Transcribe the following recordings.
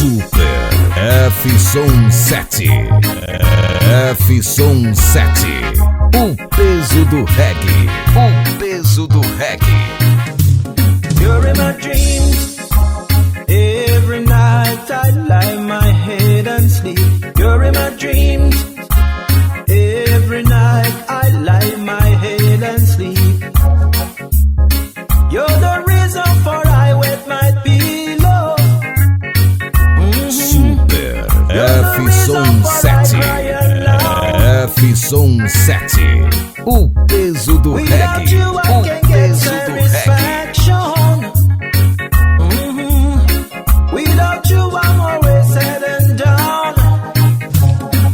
Super F-Som 7. F-Som 7. O peso do reggae. O peso do reggae. You're in my dreams. Every night I lie my head and sleep. You're in my dreams. Every night I lie my head and sleep. You're the reason for I wet my pillow. Super F-Som 7. F-Som 7. O peso do reggae. O peso do reggae. Without you I'm always sad and down.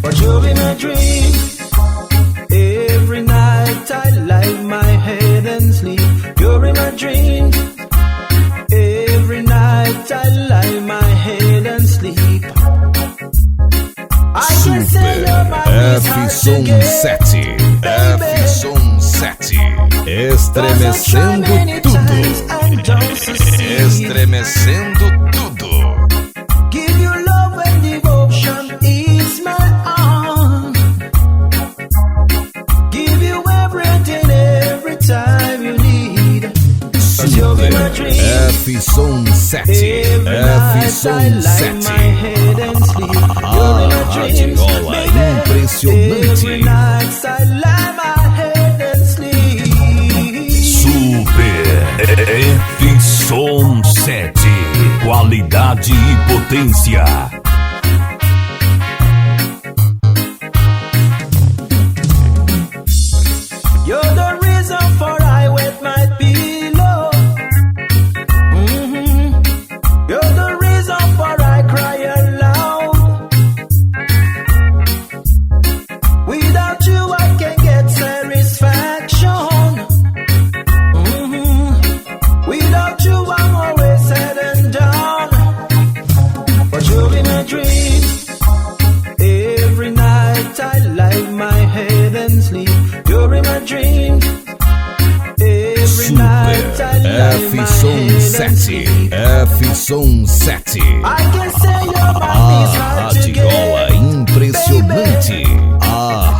But you're in my dream. Every night I lie my head and sleep. You're in my dream. Every night I lie my head and sleep. Super F-Som 7. F-Som 7. Estremecendo tudo. Estremecendo tudo. Give you love and devotion is my own. Give you everything every time you need. Cause you'll be my dream. F-Som 7. F-Som 7. A radiola impressionante. Super F-Som 7. Qualidade e potência. You're the reason for I wet my pillow. You're the reason for I cry aloud. Without you I can get satisfaction. Without you I'm always sad and down. But you're in my dream. Every night I lie my head and sleep. You're in my dreams. Every night I lie my head and sleep. F-Som 7. I can say you're my A hard to radiola get. impressionante. A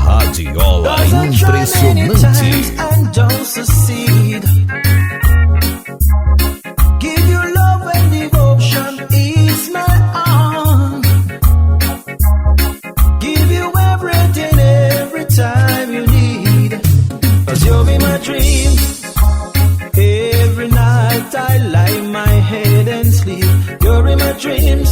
radiola Cause I try many impressionante. times and don't succeed. Give you love and devotion is my own. Give you everything every time you need. Cause you'll be my dream. Every night I lie my head and sleep. You're in my dreams.